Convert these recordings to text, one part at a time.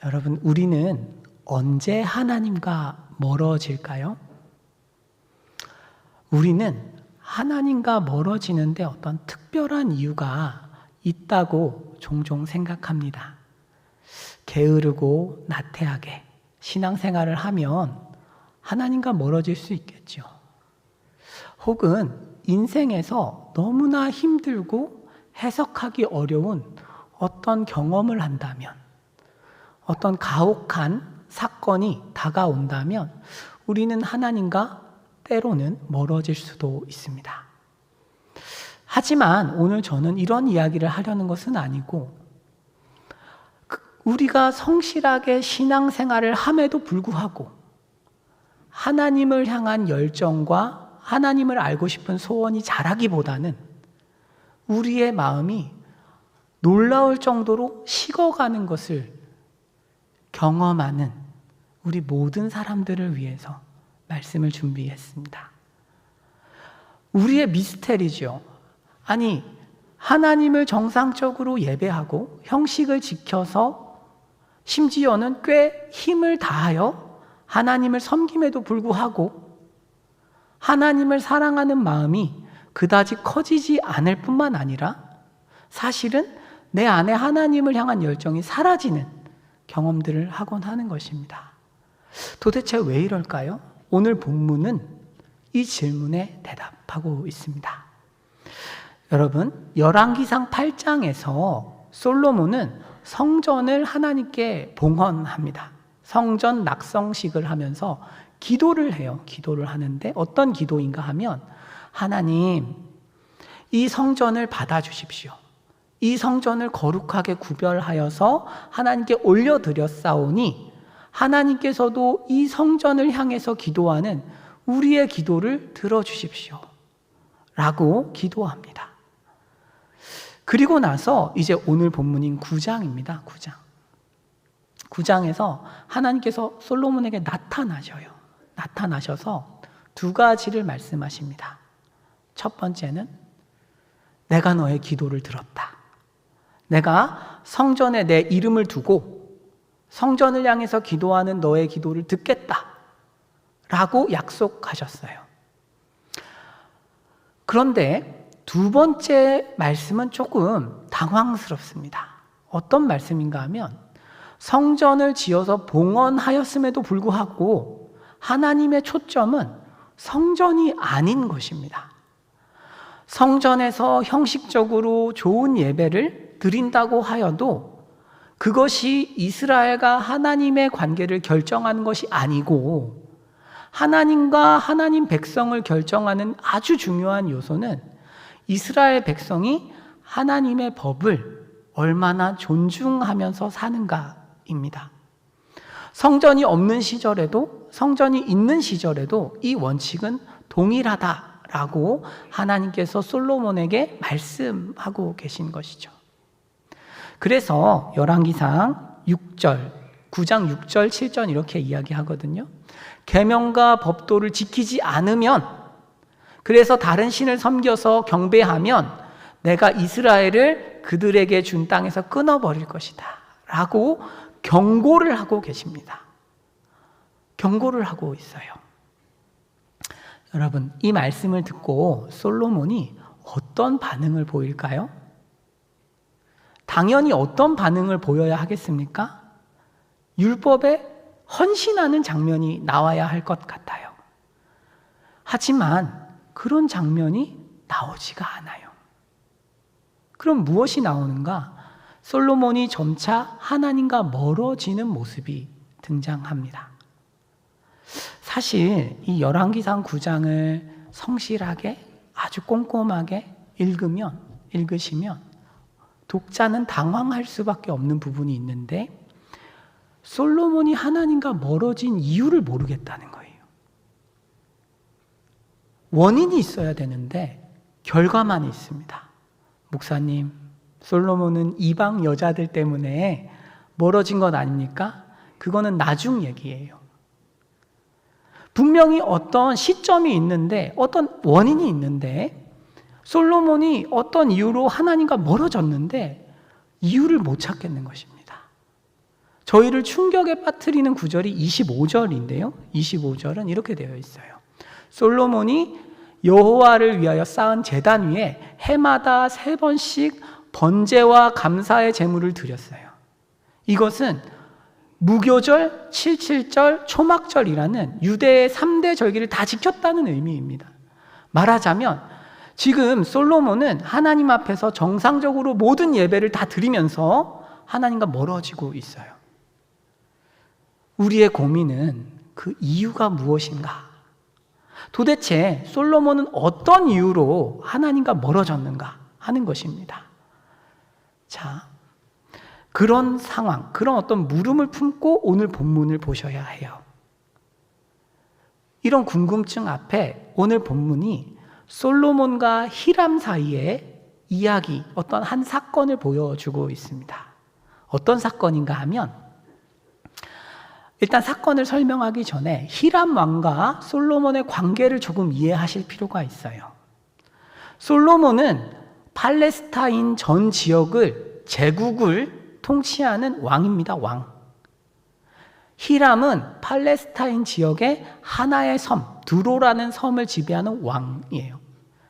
여러분, 우리는 언제 하나님과 멀어질까요? 우리는 하나님과 멀어지는데 어떤 특별한 이유가 있다고 종종 생각합니다. 게으르고 나태하게 신앙생활을 하면 하나님과 멀어질 수 있겠죠. 혹은 인생에서 너무나 힘들고 해석하기 어려운 어떤 경험을 한다면, 어떤 가혹한 사건이 다가온다면 우리는 하나님과 때로는 멀어질 수도 있습니다. 하지만 오늘 저는 이런 이야기를 하려는 것은 아니고, 우리가 성실하게 신앙생활을 함에도 불구하고 하나님을 향한 열정과 하나님을 알고 싶은 소원이 자라기보다는 우리의 마음이 놀라울 정도로 식어가는 것을 경험하는 우리 모든 사람들을 위해서 말씀을 준비했습니다. 우리의 미스테리죠. 아니, 하나님을 정상적으로 예배하고 형식을 지켜서 심지어는 꽤 힘을 다하여 하나님을 섬김에도 불구하고 하나님을 사랑하는 마음이 그다지 커지지 않을 뿐만 아니라 사실은 내 안에 하나님을 향한 열정이 사라지는 경험들을 하곤 하는 것입니다. 도대체 왜 이럴까요? 오늘 본문은 이 질문에 대답하고 있습니다. 여러분, 열왕기상 8장에서 솔로몬은 성전을 하나님께 봉헌합니다. 성전 낙성식을 하면서 기도를 해요. 기도를 하는데 어떤 기도인가 하면, 하나님, 이 성전을 받아주십시오. 이 성전을 거룩하게 구별하여서 하나님께 올려드렸사오니 하나님께서도 이 성전을 향해서 기도하는 우리의 기도를 들어주십시오 라고 기도합니다. 그리고 나서 이제 오늘 본문인 9장입니다. 9장에서 하나님께서 솔로몬에게 나타나셔서 두 가지를 말씀하십니다. 첫 번째는 내가 너의 기도를 들었다. 내가 성전에 내 이름을 두고 성전을 향해서 기도하는 너의 기도를 듣겠다 라고 약속하셨어요. 그런데 두 번째 말씀은 조금 당황스럽습니다. 어떤 말씀인가 하면, 성전을 지어서 봉헌하였음에도 불구하고 하나님의 초점은 성전이 아닌 것입니다. 성전에서 형식적으로 좋은 예배를 드린다고 하여도 그것이 이스라엘과 하나님의 관계를 결정하는 것이 아니고, 하나님과 하나님 백성을 결정하는 아주 중요한 요소는 이스라엘 백성이 하나님의 법을 얼마나 존중하면서 사는가입니다. 성전이 없는 시절에도 성전이 있는 시절에도 이 원칙은 동일하다라고 하나님께서 솔로몬에게 말씀하고 계신 것이죠. 그래서 열왕기상 9장 6절 7절 이렇게 이야기하거든요. 계명과 법도를 지키지 않으면, 그래서 다른 신을 섬겨서 경배하면 내가 이스라엘을 그들에게 준 땅에서 끊어버릴 것이다 라고 경고를 하고 계십니다. 경고를 하고 있어요. 여러분, 이 말씀을 듣고 솔로몬이 어떤 반응을 보일까요? 당연히 어떤 반응을 보여야 하겠습니까? 율법에 헌신하는 장면이 나와야 할 것 같아요. 하지만 그런 장면이 나오지가 않아요. 그럼 무엇이 나오는가? 솔로몬이 점차 하나님과 멀어지는 모습이 등장합니다. 사실 이 열왕기상 9장을 성실하게 아주 꼼꼼하게 읽으시면 독자는 당황할 수밖에 없는 부분이 있는데, 솔로몬이 하나님과 멀어진 이유를 모르겠다는 거예요. 원인이 있어야 되는데 결과만 있습니다. 목사님, 솔로몬은 이방 여자들 때문에 멀어진 것 아닙니까? 그거는 나중 얘기예요. 분명히 어떤 시점이 있는데, 어떤 원인이 있는데, 솔로몬이 어떤 이유로 하나님과 멀어졌는데 이유를 못 찾겠는 것입니다. 저희를 충격에 빠뜨리는 구절이 25절인데요. 25절은 이렇게 되어 있어요. 솔로몬이 여호와를 위하여 쌓은 제단 위에 해마다 3번씩 번제와 감사의 제물을 드렸어요. 이것은 무교절, 칠칠절, 초막절이라는 유대의 3대 절기를 다 지켰다는 의미입니다. 말하자면 지금 솔로몬은 하나님 앞에서 정상적으로 모든 예배를 다 드리면서 하나님과 멀어지고 있어요. 우리의 고민은 그 이유가 무엇인가? 도대체 솔로몬은 어떤 이유로 하나님과 멀어졌는가 하는 것입니다. 자, 그런 상황, 그런 어떤 물음을 품고 오늘 본문을 보셔야 해요. 이런 궁금증 앞에 오늘 본문이 솔로몬과 히람 사이의 이야기, 어떤 한 사건을 보여주고 있습니다. 어떤 사건인가 하면 일단 사건을 설명하기 전에 히람 왕과 솔로몬의 관계를 조금 이해하실 필요가 있어요. 솔로몬은 팔레스타인 전 지역을, 제국을 통치하는 왕입니다. 왕. 히람은 팔레스타인 지역의 하나의 섬, 두로라는 섬을 지배하는 왕이에요.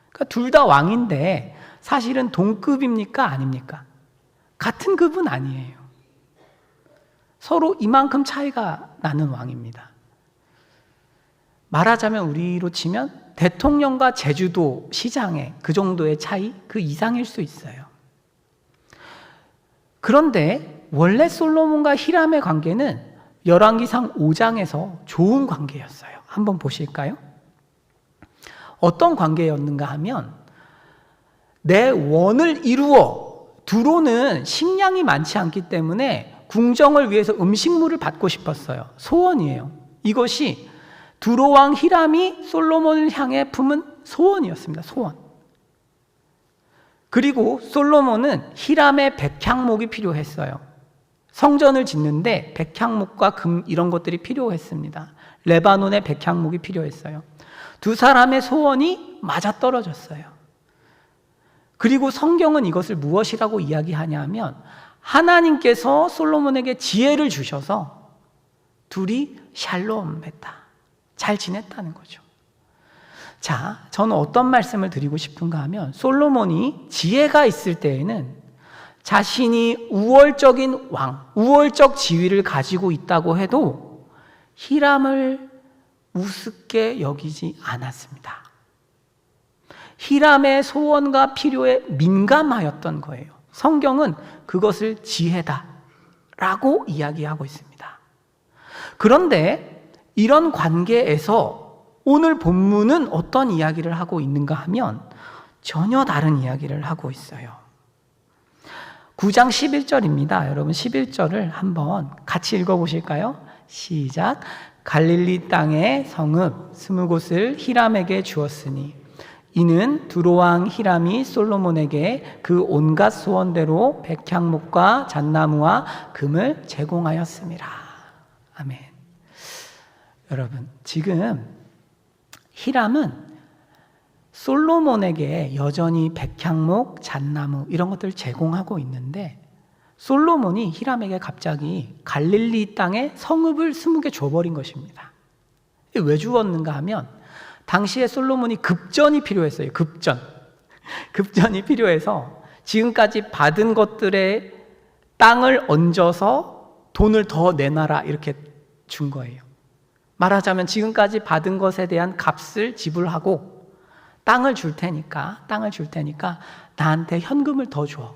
그러니까 둘 다 왕인데 사실은 동급입니까? 아닙니까? 같은 급은 아니에요. 서로 이만큼 차이가 나는 왕입니다. 말하자면 우리로 치면 대통령과 제주도 시장의 그 정도의 차이, 그 이상일 수 있어요. 그런데 원래 솔로몬과 히람의 관계는 열왕기상 5장에서 좋은 관계였어요. 한번 보실까요? 어떤 관계였는가 하면 내 원을 이루어, 두로는 식량이 많지 않기 때문에 궁정을 위해서 음식물을 받고 싶었어요. 소원이에요. 이것이 두로왕 히람이 솔로몬을 향해 품은 소원이었습니다. 소원. 그리고 솔로몬은 히람의 백향목이 필요했어요. 성전을 짓는데 백향목과 금 이런 것들이 필요했습니다. 레바논의 백향목이 필요했어요. 두 사람의 소원이 맞아떨어졌어요. 그리고 성경은 이것을 무엇이라고 이야기하냐면 하나님께서 솔로몬에게 지혜를 주셔서 둘이 샬롬했다. 잘 지냈다는 거죠. 자, 저는 어떤 말씀을 드리고 싶은가 하면 솔로몬이 지혜가 있을 때에는 자신이 우월적인 왕, 우월적 지위를 가지고 있다고 해도 히람을 우습게 여기지 않았습니다. 히람의 소원과 필요에 민감하였던 거예요. 성경은 그것을 지혜다라고 이야기하고 있습니다. 그런데 이런 관계에서 오늘 본문은 어떤 이야기를 하고 있는가 하면 전혀 다른 이야기를 하고 있어요. 9장 11절입니다. 여러분 11절을 한번 같이 읽어보실까요? 시작. 갈릴리 땅의 성읍 20곳을 히람에게 주었으니 이는 두로왕 히람이 솔로몬에게 그 온갖 소원대로 백향목과 잣나무와 금을 제공하였습니다. 아멘. 여러분, 지금 히람은 솔로몬에게 여전히 백향목, 잣나무 이런 것들을 제공하고 있는데 솔로몬이 히람에게 갑자기 갈릴리 땅에 성읍을 20개 줘버린 것입니다. 왜 주었는가 하면 당시에 솔로몬이 급전이 필요했어요. 급전이 필요해서 지금까지 받은 것들의 땅을 얹어서 돈을 더 내놔라 이렇게 준 거예요. 말하자면 지금까지 받은 것에 대한 값을 지불하고 땅을 줄 테니까 나한테 현금을 더 줘.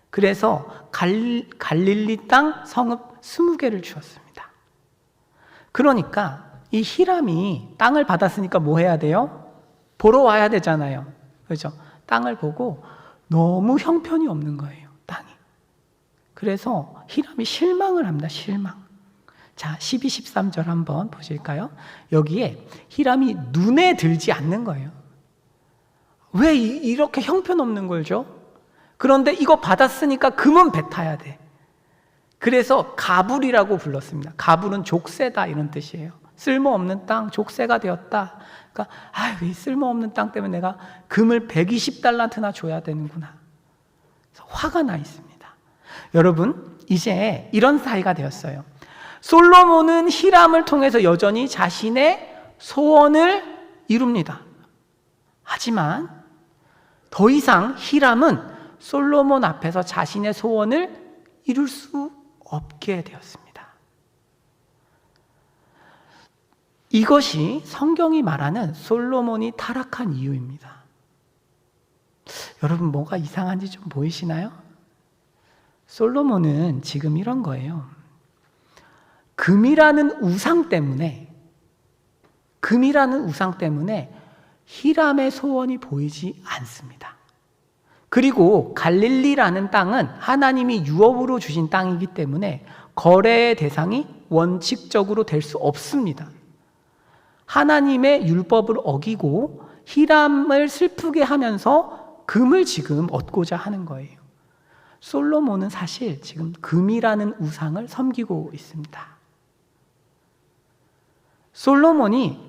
그래서 갈릴리 땅 성읍 20개를 주었습니다. 그러니까 이 히람이 땅을 받았으니까 뭐 해야 돼요? 보러 와야 되잖아요. 그렇죠? 땅을 보고 너무 형편이 없는 거예요. 땅이. 그래서 히람이 실망을 합니다. 실망. 자, 12, 13절 한번 보실까요? 여기에 히람이 눈에 들지 않는 거예요. 왜 이렇게 형편없는 걸 줘? 그런데 이거 받았으니까 금은 뱉어야 돼. 그래서 가불이라고 불렀습니다. 가불은 족쇄다 이런 뜻이에요. 쓸모없는 땅, 족쇄가 되었다. 그러니까 이 쓸모없는 땅 때문에 내가 금을 120달란트나 줘야 되는구나. 그래서 화가 나 있습니다. 여러분, 이제 이런 사이가 되었어요. 솔로몬은 히람을 통해서 여전히 자신의 소원을 이룹니다. 하지만 더 이상 히람은 솔로몬 앞에서 자신의 소원을 이룰 수 없게 되었습니다. 이것이 성경이 말하는 솔로몬이 타락한 이유입니다. 여러분, 뭐가 이상한지 좀 보이시나요? 솔로몬은 지금 이런 거예요. 금이라는 우상 때문에 히람의 소원이 보이지 않습니다. 그리고 갈릴리라는 땅은 하나님이 유업으로 주신 땅이기 때문에 거래의 대상이 원칙적으로 될 수 없습니다. 하나님의 율법을 어기고 히람을 슬프게 하면서 금을 지금 얻고자 하는 거예요. 솔로몬은 사실 지금 금이라는 우상을 섬기고 있습니다. 솔로몬이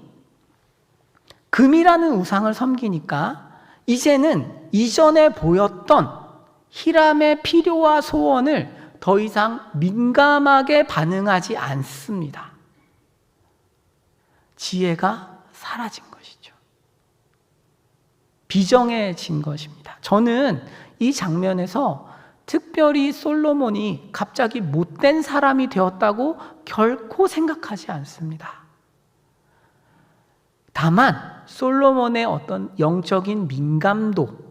금이라는 우상을 섬기니까 이제는 이전에 보였던 히람의 필요와 소원을 더 이상 민감하게 반응하지 않습니다. 지혜가 사라진 것이죠. 비정해진 것입니다. 저는 이 장면에서 특별히 솔로몬이 갑자기 못된 사람이 되었다고 결코 생각하지 않습니다. 다만 솔로몬의 어떤 영적인 민감도,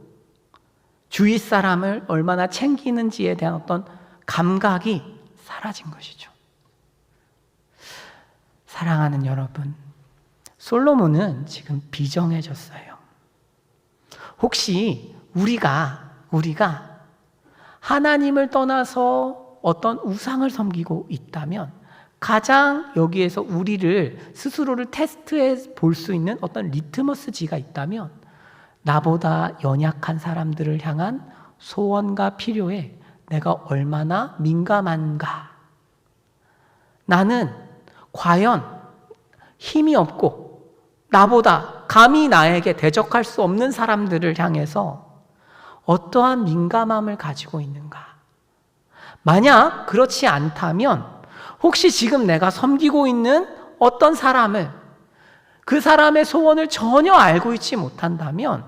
주위 사람을 얼마나 챙기는지에 대한 어떤 감각이 사라진 것이죠. 사랑하는 여러분, 솔로몬은 지금 비정해졌어요. 혹시 우리가 하나님을 떠나서 어떤 우상을 섬기고 있다면 가장 여기에서 우리를 스스로를 테스트해 볼 수 있는 어떤 리트머스지가 있다면 나보다 연약한 사람들을 향한 소원과 필요에 내가 얼마나 민감한가? 나는 과연 힘이 없고 나보다 감히 나에게 대적할 수 없는 사람들을 향해서 어떠한 민감함을 가지고 있는가? 만약 그렇지 않다면 혹시 지금 내가 섬기고 있는 어떤 사람을, 그 사람의 소원을 전혀 알고 있지 못한다면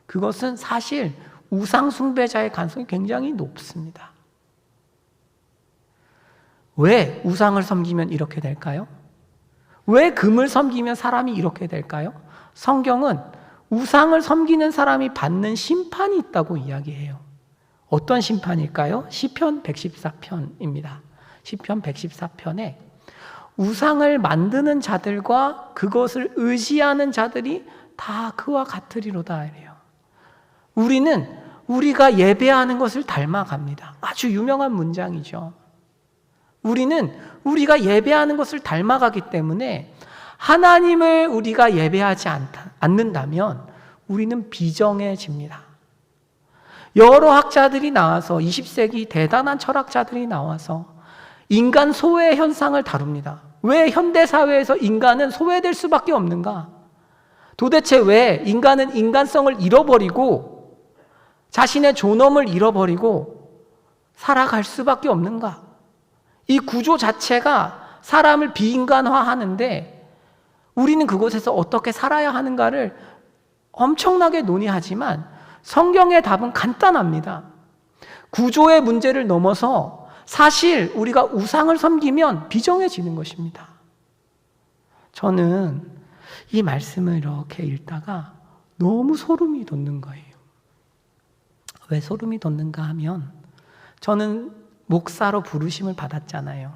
그것은 사실 우상 숭배자의 가능성이 굉장히 높습니다. 왜 우상을 섬기면 이렇게 될까요? 왜 금을 섬기면 사람이 이렇게 될까요? 성경은 우상을 섬기는 사람이 받는 심판이 있다고 이야기해요. 어떤 심판일까요? 시편 114편입니다. 시편 114편에 우상을 만드는 자들과 그것을 의지하는 자들이 다 그와 같으리로다 이래요. 우리는 우리가 예배하는 것을 닮아갑니다. 아주 유명한 문장이죠. 우리는 우리가 예배하는 것을 닮아가기 때문에 하나님을 우리가 예배하지 않는다면 우리는 비정해집니다. 여러 학자들이 나와서 20세기 대단한 철학자들이 나와서 인간 소외 현상을 다룹니다. 왜 현대사회에서 인간은 소외될 수밖에 없는가? 도대체 왜 인간은 인간성을 잃어버리고 자신의 존엄을 잃어버리고 살아갈 수밖에 없는가? 이 구조 자체가 사람을 비인간화하는데 우리는 그곳에서 어떻게 살아야 하는가를 엄청나게 논의하지만 성경의 답은 간단합니다. 구조의 문제를 넘어서 사실 우리가 우상을 섬기면 비정해지는 것입니다. 저는 이 말씀을 이렇게 읽다가 너무 소름이 돋는 거예요. 왜 소름이 돋는가 하면 저는 목사로 부르심을 받았잖아요.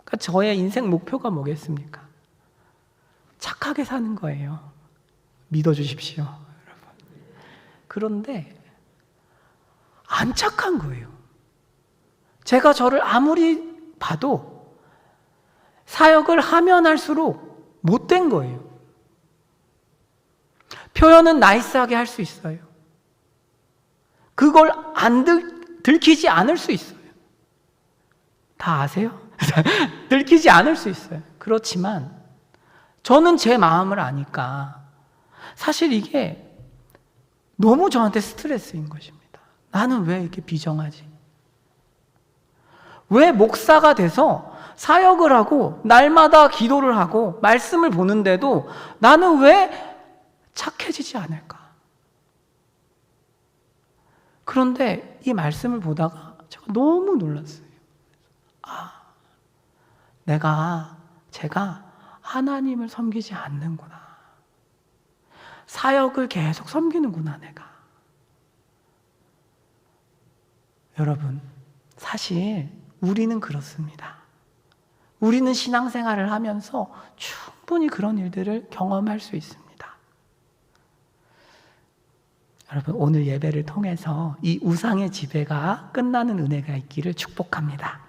그러니까 저의 인생 목표가 뭐겠습니까? 착하게 사는 거예요. 믿어주십시오, 여러분. 그런데 안 착한 거예요. 제가 저를 아무리 봐도 사역을 하면 할수록 못된 거예요. 표현은 나이스하게 할 수 있어요. 그걸 안 들키지 않을 수 있어요. 다 아세요? 들키지 않을 수 있어요. 그렇지만 저는 제 마음을 아니까 사실 이게 너무 저한테 스트레스인 것입니다. 나는 왜 이렇게 비정하지? 왜 목사가 돼서 사역을 하고 날마다 기도를 하고 말씀을 보는데도 나는 왜 착해지지 않을까? 그런데 이 말씀을 보다가 제가 너무 놀랐어요. 제가 하나님을 섬기지 않는구나. 사역을 계속 섬기는구나, 내가. 여러분, 사실 우리는 그렇습니다. 우리는 신앙생활을 하면서 충분히 그런 일들을 경험할 수 있습니다. 여러분, 오늘 예배를 통해서 이 우상의 지배가 끝나는 은혜가 있기를 축복합니다.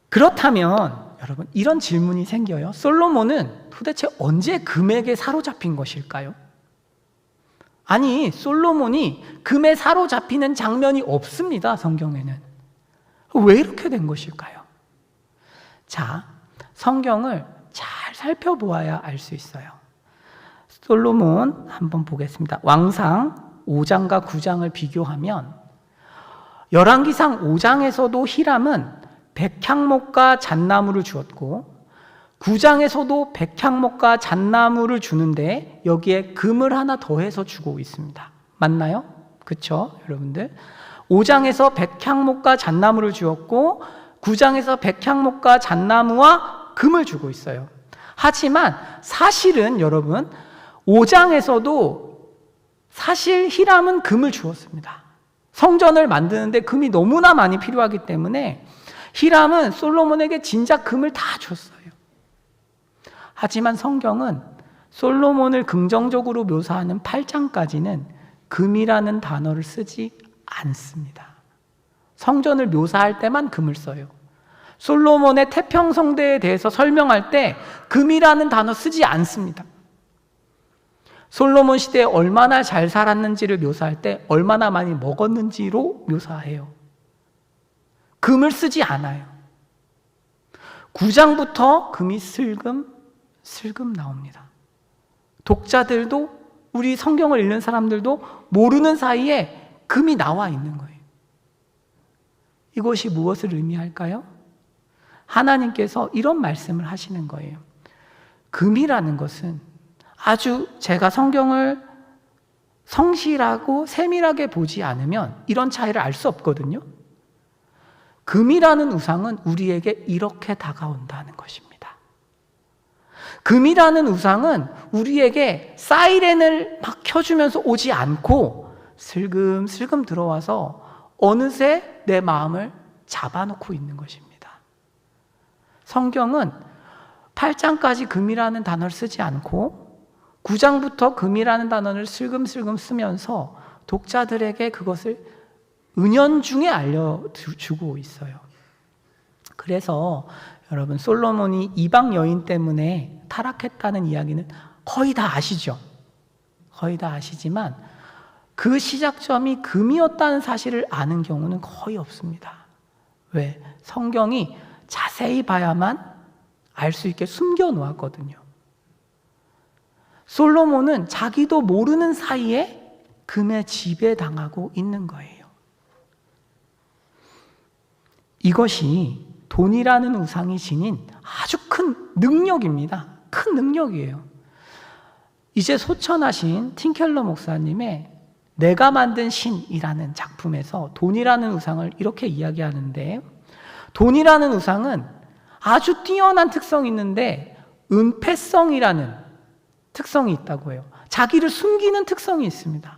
그렇다면 여러분, 이런 질문이 생겨요. 솔로몬은 도대체 언제 금에게 사로잡힌 것일까요? 아니, 솔로몬이 금에 사로잡히는 장면이 없습니다, 성경에는. 왜 이렇게 된 것일까요? 자, 성경을 잘 살펴보아야 알 수 있어요. 솔로몬 한번 보겠습니다. 왕상 5장과 9장을 비교하면 열왕기상 5장에서도 히람은 백향목과 잣나무를 주었고 9장에서도 백향목과 잣나무를 주는데 여기에 금을 하나 더해서 주고 있습니다. 맞나요? 그렇죠, 여러분들? 5장에서 백향목과 잣나무를 주었고 9장에서 백향목과 잣나무와 금을 주고 있어요. 하지만 사실은 여러분 5장에서도 사실 히람은 금을 주었습니다. 성전을 만드는데 금이 너무나 많이 필요하기 때문에 히람은 솔로몬에게 진작 금을 다 줬어요. 하지만 성경은 솔로몬을 긍정적으로 묘사하는 8장까지는 금이라는 단어를 쓰지 않습니다. 성전을 묘사할 때만 금을 써요. 솔로몬의 태평성대에 대해서 설명할 때 금이라는 단어 쓰지 않습니다. 솔로몬 시대에 얼마나 잘 살았는지를 묘사할 때 얼마나 많이 먹었는지로 묘사해요. 금을 쓰지 않아요. 9장부터 금이 슬금 나옵니다. 독자들도, 우리 성경을 읽는 사람들도 모르는 사이에 금이 나와 있는 거예요. 이것이 무엇을 의미할까요? 하나님께서 이런 말씀을 하시는 거예요. 금이라는 것은 아주, 제가 성경을 성실하고 세밀하게 보지 않으면 이런 차이를 알 수 없거든요. 금이라는 우상은 우리에게 이렇게 다가온다는 것입니다. 금이라는 우상은 우리에게 사이렌을 막 켜주면서 오지 않고 슬금슬금 들어와서 어느새 내 마음을 잡아놓고 있는 것입니다. 성경은 8장까지 금이라는 단어를 쓰지 않고 9장부터 금이라는 단어를 슬금슬금 쓰면서 독자들에게 그것을 은연중에 알려주고 있어요. 그래서 여러분, 솔로몬이 이방 여인 때문에 타락했다는 이야기는 거의 다 아시죠? 거의 다 아시지만 그 시작점이 금이었다는 사실을 아는 경우는 거의 없습니다. 왜? 성경이 자세히 봐야만 알 수 있게 숨겨놓았거든요. 솔로몬은 자기도 모르는 사이에 금에 지배당하고 있는 거예요. 이것이 돈이라는 우상이 지닌 아주 큰 능력입니다. 큰 능력이에요. 이제 소천하신 팀켈러 목사님의 내가 만든 신이라는 작품에서 돈이라는 우상을 이렇게 이야기하는데, 돈이라는 우상은 아주 뛰어난 특성이 있는데 은폐성이라는 특성이 있다고 해요. 자기를 숨기는 특성이 있습니다.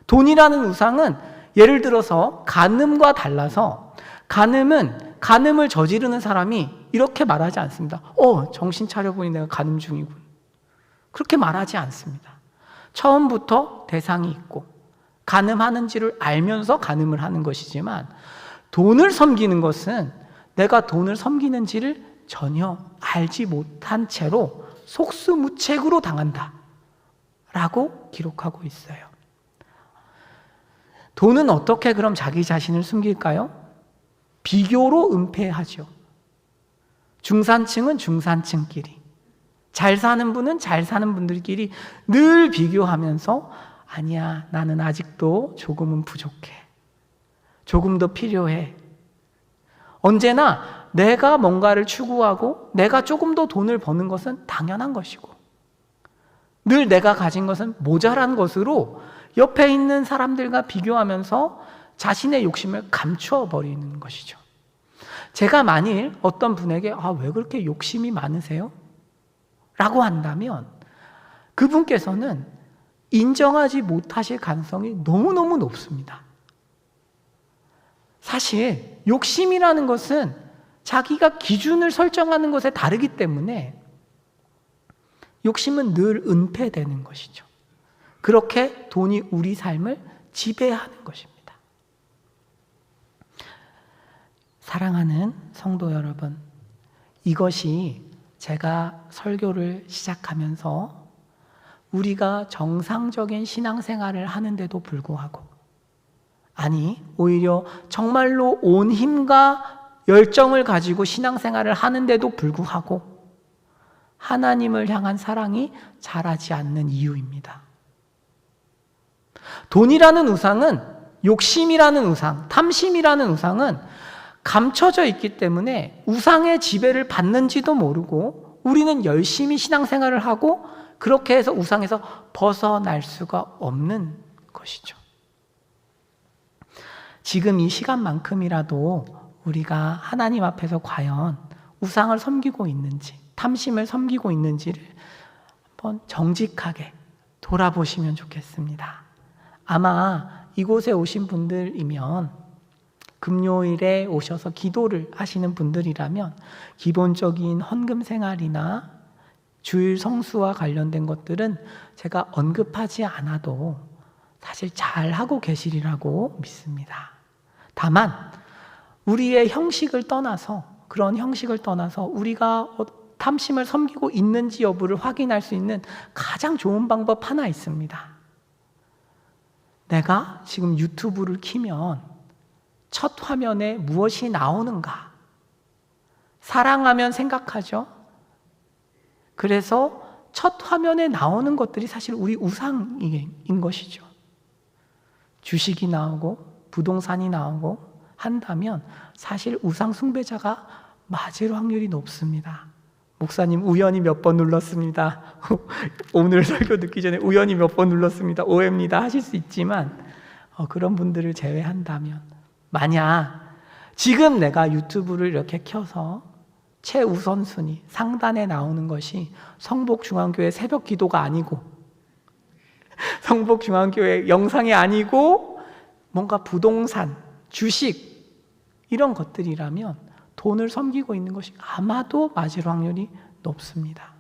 돈이라는 우상은 예를 들어서 간음과 달라서, 간음을 저지르는 사람이 이렇게 말하지 않습니다. 정신 차려보니 내가 간음 중이군. 그렇게 말하지 않습니다. 처음부터 대상이 있고 간음하는지를 알면서 간음을 하는 것이지만, 돈을 섬기는 것은 내가 돈을 섬기는지를 전혀 알지 못한 채로 속수무책으로 당한다 라고 기록하고 있어요. 돈은 어떻게 그럼 자기 자신을 숨길까요? 비교로 은폐하죠. 중산층은 중산층끼리, 잘 사는 분은 잘 사는 분들끼리 늘 비교하면서 아니야, 나는 아직도 조금은 부족해. 조금 더 필요해. 언제나 내가 뭔가를 추구하고 내가 조금 더 돈을 버는 것은 당연한 것이고, 늘 내가 가진 것은 모자란 것으로 옆에 있는 사람들과 비교하면서 자신의 욕심을 감추어 버리는 것이죠. 제가 만일 어떤 분에게 왜 그렇게 욕심이 많으세요? 라고 한다면 그분께서는 인정하지 못하실 가능성이 너무너무 높습니다. 사실 욕심이라는 것은 자기가 기준을 설정하는 것에 다르기 때문에 욕심은 늘 은폐되는 것이죠. 그렇게 돈이 우리 삶을 지배하는 것입니다. 사랑하는 성도 여러분, 이것이 제가 설교를 시작하면서 우리가 정상적인 신앙생활을 하는데도 불구하고, 아니 오히려 정말로 온 힘과 열정을 가지고 신앙생활을 하는데도 불구하고 하나님을 향한 사랑이 자라지 않는 이유입니다. 돈이라는 우상은, 욕심이라는 우상, 탐심이라는 우상은 감춰져 있기 때문에 우상의 지배를 받는지도 모르고 우리는 열심히 신앙생활을 하고 그렇게 해서 우상에서 벗어날 수가 없는 것이죠. 지금 이 시간만큼이라도 우리가 하나님 앞에서 과연 우상을 섬기고 있는지, 탐심을 섬기고 있는지를 한번 정직하게 돌아보시면 좋겠습니다. 아마 이곳에 오신 분들이면, 금요일에 오셔서 기도를 하시는 분들이라면 기본적인 헌금 생활이나 주일 성수와 관련된 것들은 제가 언급하지 않아도 사실 잘 하고 계시리라고 믿습니다. 다만 우리의 형식을 떠나서, 그런 형식을 떠나서 우리가 탐심을 섬기고 있는지 여부를 확인할 수 있는 가장 좋은 방법 하나 있습니다. 내가 지금 유튜브를 키면 첫 화면에 무엇이 나오는가? 사랑하면 생각하죠. 그래서 첫 화면에 나오는 것들이 사실 우리 우상인 것이죠. 주식이 나오고 부동산이 나오고 한다면 사실 우상 숭배자가 맞을 확률이 높습니다. 목사님 우연히 몇 번 눌렀습니다. 오늘 설교 듣기 전에 우연히 몇 번 눌렀습니다. 오해입니다 하실 수 있지만 그런 분들을 제외한다면, 만약 지금 내가 유튜브를 이렇게 켜서 최우선순위 상단에 나오는 것이 성복중앙교회 새벽 기도가 아니고 성복중앙교회 영상이 아니고 뭔가 부동산, 주식 이런 것들이라면 돈을 섬기고 있는 것이 아마도 맞을 확률이 높습니다.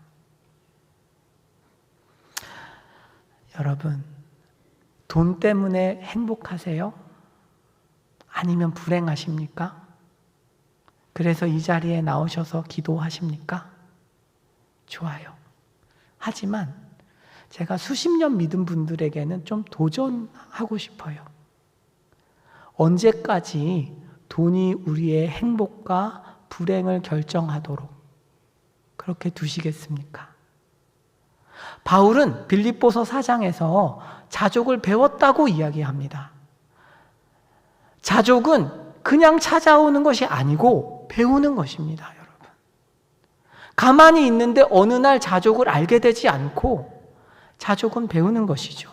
여러분, 돈 때문에 행복하세요? 아니면 불행하십니까? 그래서 이 자리에 나오셔서 기도하십니까? 좋아요. 하지만 제가 수십 년 믿은 분들에게는 좀 도전하고 싶어요. 언제까지 돈이 우리의 행복과 불행을 결정하도록 그렇게 두시겠습니까? 바울은 빌립보서 4장에서 자족을 배웠다고 이야기합니다. 자족은 그냥 찾아오는 것이 아니고 배우는 것입니다, 여러분. 가만히 있는데 어느 날 자족을 알게 되지 않고 자족은 배우는 것이죠.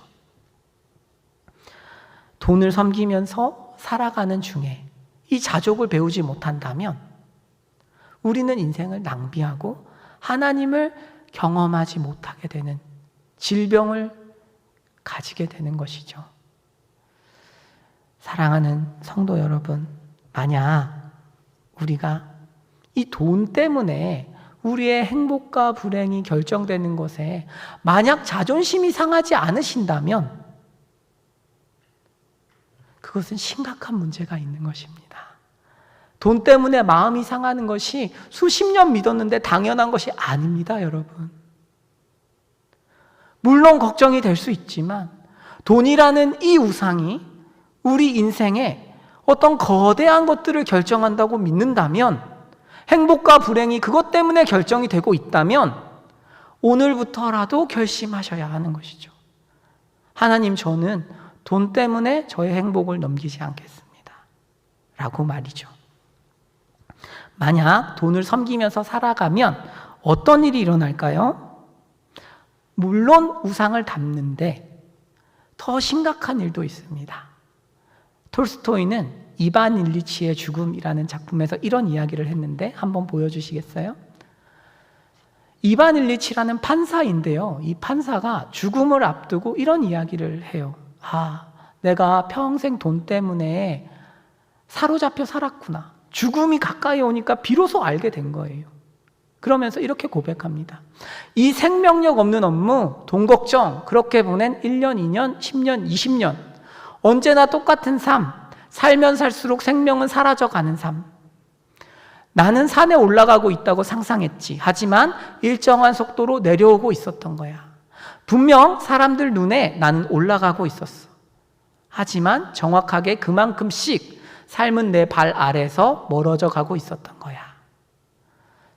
돈을 섬기면서 살아가는 중에 이 자족을 배우지 못한다면 우리는 인생을 낭비하고 하나님을 경험하지 못하게 되는 질병을 가지게 되는 것이죠. 사랑하는 성도 여러분, 만약 우리가 이 돈 때문에 우리의 행복과 불행이 결정되는 것에 만약 자존심이 상하지 않으신다면 그것은 심각한 문제가 있는 것입니다. 돈 때문에 마음이 상하는 것이 수십 년 믿었는데 당연한 것이 아닙니다, 여러분. 물론 걱정이 될 수 있지만 돈이라는 이 우상이 우리 인생에 어떤 거대한 것들을 결정한다고 믿는다면, 행복과 불행이 그것 때문에 결정이 되고 있다면 오늘부터라도 결심하셔야 하는 것이죠. 하나님, 저는 돈 때문에 저의 행복을 넘기지 않겠습니다. 라고 말이죠. 만약 돈을 섬기면서 살아가면 어떤 일이 일어날까요? 물론 우상을 담는데 더 심각한 일도 있습니다. 톨스토이는 이반 일리치의 죽음이라는 작품에서 이런 이야기를 했는데 한번 보여주시겠어요? 이반 일리치라는 판사인데요. 이 판사가 죽음을 앞두고 이런 이야기를 해요. 내가 평생 돈 때문에 사로잡혀 살았구나. 죽음이 가까이 오니까 비로소 알게 된 거예요. 그러면서 이렇게 고백합니다. 이 생명력 없는 업무, 돈 걱정, 그렇게 보낸 1년, 2년, 10년, 20년. 언제나 똑같은 삶, 살면 살수록 생명은 사라져가는 삶. 나는 산에 올라가고 있다고 상상했지. 하지만 일정한 속도로 내려오고 있었던 거야. 분명 사람들 눈에 나는 올라가고 있었어. 하지만 정확하게 그만큼씩 삶은 내 발 아래서 멀어져 가고 있었던 거야.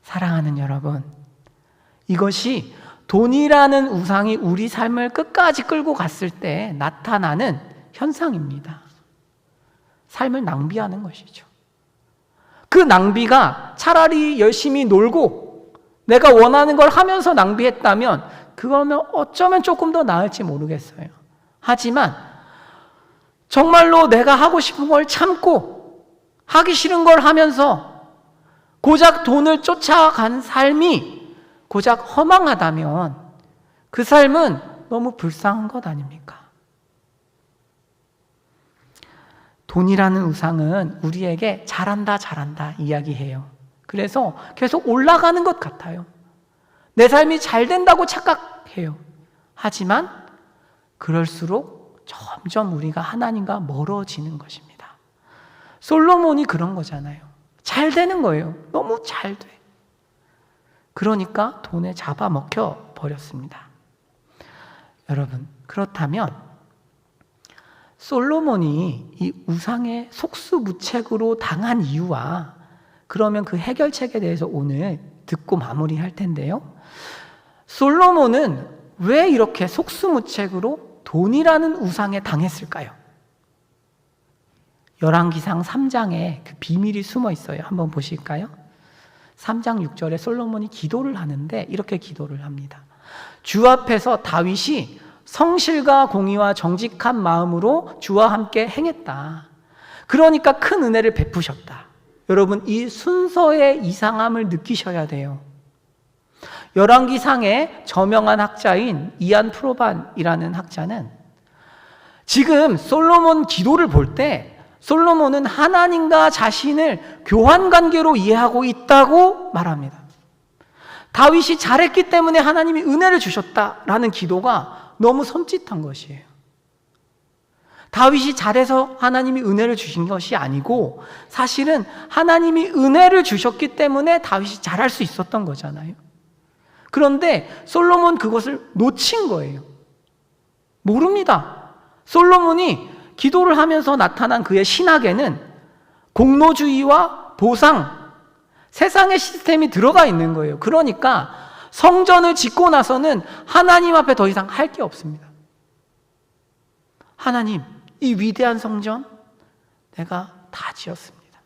사랑하는 여러분, 이것이 돈이라는 우상이 우리 삶을 끝까지 끌고 갔을 때 나타나는 현상입니다. 삶을 낭비하는 것이죠. 그 낭비가 차라리 열심히 놀고 내가 원하는 걸 하면서 낭비했다면 그거면 어쩌면 조금 더 나을지 모르겠어요. 하지만 정말로 내가 하고 싶은 걸 참고 하기 싫은 걸 하면서 고작 돈을 쫓아간 삶이 고작 허망하다면 그 삶은 너무 불쌍한 것 아닙니까? 돈이라는 우상은 우리에게 잘한다 이야기해요. 그래서 계속 올라가는 것 같아요. 내 삶이 잘 된다고 착각해요. 하지만 그럴수록 점점 우리가 하나님과 멀어지는 것입니다. 솔로몬이 그런 거잖아요. 잘 되는 거예요. 너무 잘 돼. 그러니까 돈에 잡아먹혀 버렸습니다. 여러분, 그렇다면 솔로몬이 이 우상의 속수무책으로 당한 이유와 그러면 그 해결책에 대해서 오늘 듣고 마무리할 텐데요. 솔로몬은 왜 이렇게 속수무책으로 돈이라는 우상에 당했을까요? 열왕기상 3장에 그 비밀이 숨어 있어요. 한번 보실까요? 3장 6절에 솔로몬이 기도를 하는데 이렇게 기도를 합니다. 주 앞에서 다윗이 성실과 공의와 정직한 마음으로 주와 함께 행했다. 그러니까 큰 은혜를 베푸셨다. 여러분, 이 순서의 이상함을 느끼셔야 돼요. 열왕기상의 저명한 학자인 이안 프로반이라는 학자는 지금 솔로몬 기도를 볼 때 솔로몬은 하나님과 자신을 교환관계로 이해하고 있다고 말합니다. 다윗이 잘했기 때문에 하나님이 은혜를 주셨다라는 기도가 너무 섬찟한 것이에요. 다윗이 잘해서 하나님이 은혜를 주신 것이 아니고 사실은 하나님이 은혜를 주셨기 때문에 다윗이 잘할 수 있었던 거잖아요. 그런데 솔로몬 그것을 놓친 거예요. 모릅니다. 솔로몬이 기도를 하면서 나타난 그의 신학에는 공로주의와 보상, 세상의 시스템이 들어가 있는 거예요. 그러니까 성전을 짓고 나서는 하나님 앞에 더 이상 할 게 없습니다. 하나님, 이 위대한 성전 내가 다 지었습니다.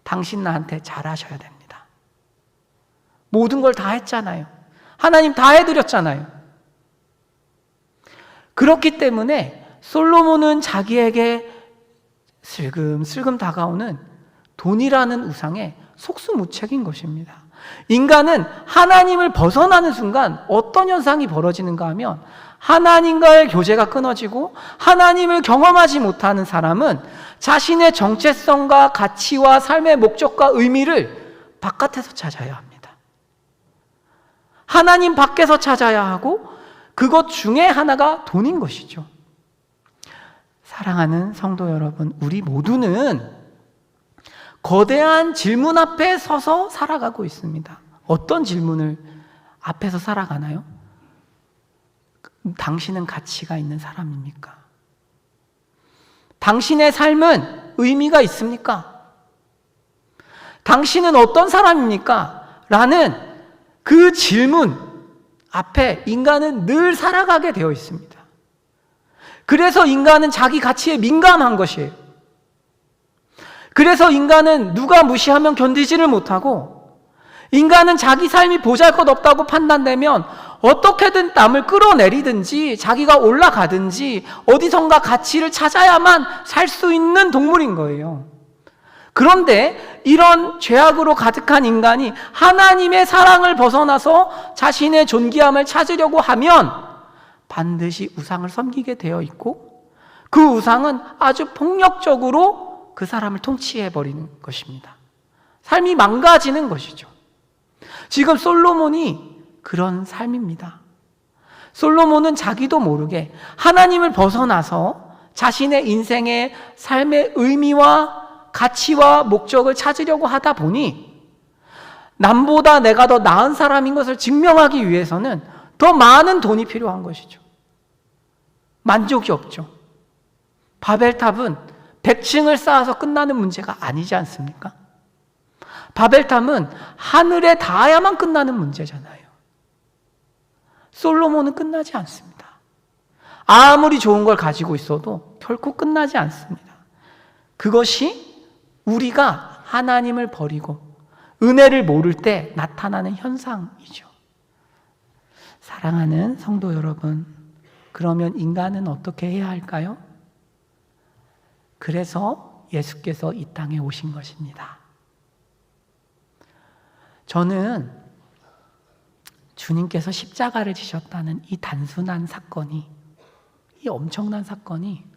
당신 나한테 잘하셔야 됩니다. 모든 걸 다 했잖아요. 하나님 다 해드렸잖아요. 그렇기 때문에 솔로몬은 자기에게 슬금슬금 다가오는 돈이라는 우상에 속수무책인 것입니다. 인간은 하나님을 벗어나는 순간 어떤 현상이 벌어지는가 하면 하나님과의 교제가 끊어지고 하나님을 경험하지 못하는 사람은 자신의 정체성과 가치와 삶의 목적과 의미를 바깥에서 찾아야 합니다. 하나님 밖에서 찾아야 하고 그것 중에 하나가 돈인 것이죠. 사랑하는 성도 여러분, 우리 모두는 거대한 질문 앞에 서서 살아가고 있습니다. 어떤 질문을 앞에서 살아가나요? 당신은 가치가 있는 사람입니까? 당신의 삶은 의미가 있습니까? 당신은 어떤 사람입니까? 라는 그 질문 앞에 인간은 늘 살아가게 되어 있습니다. 그래서 인간은 자기 가치에 민감한 것이에요. 그래서 인간은 누가 무시하면 견디지를 못하고, 인간은 자기 삶이 보잘것없다고 판단되면 어떻게든 남을 끌어내리든지 자기가 올라가든지 어디선가 가치를 찾아야만 살 수 있는 동물인 거예요. 그런데 이런 죄악으로 가득한 인간이 하나님의 사랑을 벗어나서 자신의 존귀함을 찾으려고 하면 반드시 우상을 섬기게 되어 있고, 그 우상은 아주 폭력적으로 그 사람을 통치해버리는 것입니다. 삶이 망가지는 것이죠. 지금 솔로몬이 그런 삶입니다. 솔로몬은 자기도 모르게 하나님을 벗어나서 자신의 인생의 삶의 의미와 가치와 목적을 찾으려고 하다 보니 남보다 내가 더 나은 사람인 것을 증명하기 위해서는 더 많은 돈이 필요한 것이죠. 만족이 없죠. 바벨탑은 100층을 쌓아서 끝나는 문제가 아니지 않습니까? 바벨탑은 하늘에 닿아야만 끝나는 문제잖아요. 솔로몬은 끝나지 않습니다. 아무리 좋은 걸 가지고 있어도 결코 끝나지 않습니다. 그것이 우리가 하나님을 버리고 은혜를 모를 때 나타나는 현상이죠. 사랑하는 성도 여러분, 그러면 인간은 어떻게 해야 할까요? 그래서 예수께서 이 땅에 오신 것입니다. 저는 주님께서 십자가를 지셨다는 이 단순한 사건이, 이 엄청난 사건이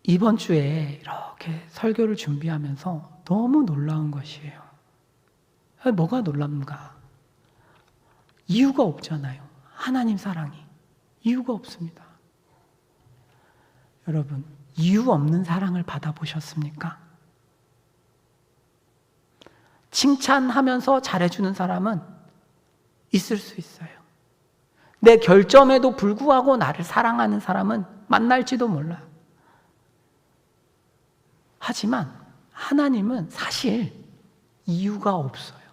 이번 주에 이렇게 설교를 준비하면서 너무 놀라운 것이에요. 뭐가 놀랍는가? 이유가 없잖아요. 하나님 사랑이. 이유가 없습니다. 여러분, 이유 없는 사랑을 받아보셨습니까? 칭찬하면서 잘해주는 사람은 있을 수 있어요. 내 결점에도 불구하고 나를 사랑하는 사람은 만날지도 몰라요. 하지만 하나님은 사실 이유가 없어요.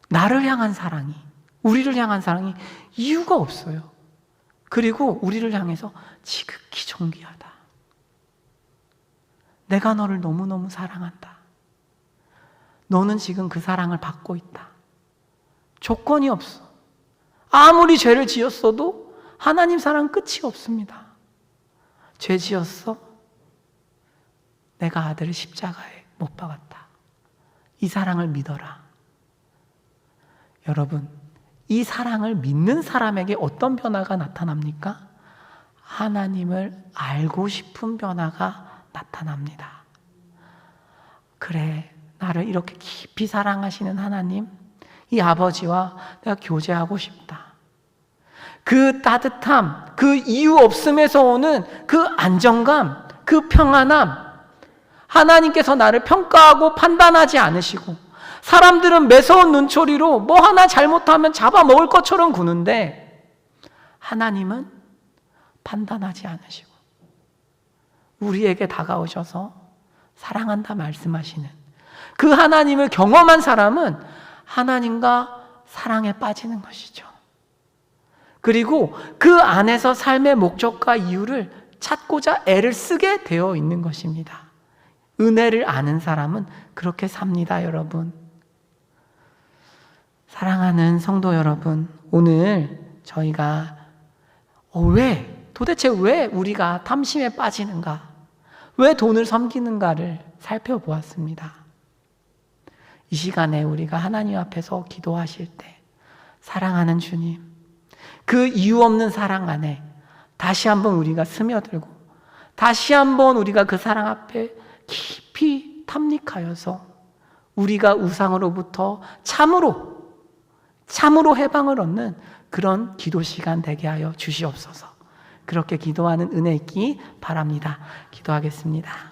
나를 향한 사랑이, 우리를 향한 사랑이 이유가 없어요. 그리고 우리를 향해서 지극히 존귀하다. 내가 너를 너무너무 사랑한다. 너는 지금 그 사랑을 받고 있다. 조건이 없어. 아무리 죄를 지었어도 하나님 사랑 끝이 없습니다. 죄 지었어? 내가 아들을 십자가에 못 박았다. 이 사랑을 믿어라. 여러분, 이 사랑을 믿는 사람에게 어떤 변화가 나타납니까? 하나님을 알고 싶은 변화가 나타납니다. 그래, 나를 이렇게 깊이 사랑하시는 하나님, 이 아버지와 내가 교제하고 싶다. 그 따뜻함, 그 이유 없음에서 오는 그 안정감, 그 평안함, 하나님께서 나를 평가하고 판단하지 않으시고, 사람들은 매서운 눈초리로 뭐 하나 잘못하면 잡아먹을 것처럼 구는데 하나님은 판단하지 않으시고 우리에게 다가오셔서 사랑한다 말씀하시는 그 하나님을 경험한 사람은 하나님과 사랑에 빠지는 것이죠. 그리고 그 안에서 삶의 목적과 이유를 찾고자 애를 쓰게 되어 있는 것입니다. 은혜를 아는 사람은 그렇게 삽니다, 여러분. 사랑하는 성도 여러분, 오늘 저희가 도대체 왜 우리가 탐심에 빠지는가, 왜 돈을 섬기는가를 살펴보았습니다. 이 시간에 우리가 하나님 앞에서 기도하실 때 사랑하는 주님, 그 이유 없는 사랑 안에 다시 한번 우리가 스며들고 다시 한번 우리가 그 사랑 앞에 깊이 탐닉하여서 우리가 우상으로부터 참으로 해방을 얻는 그런 기도 시간 되게 하여 주시옵소서. 그렇게 기도하는 은혜 있기 바랍니다. 기도하겠습니다.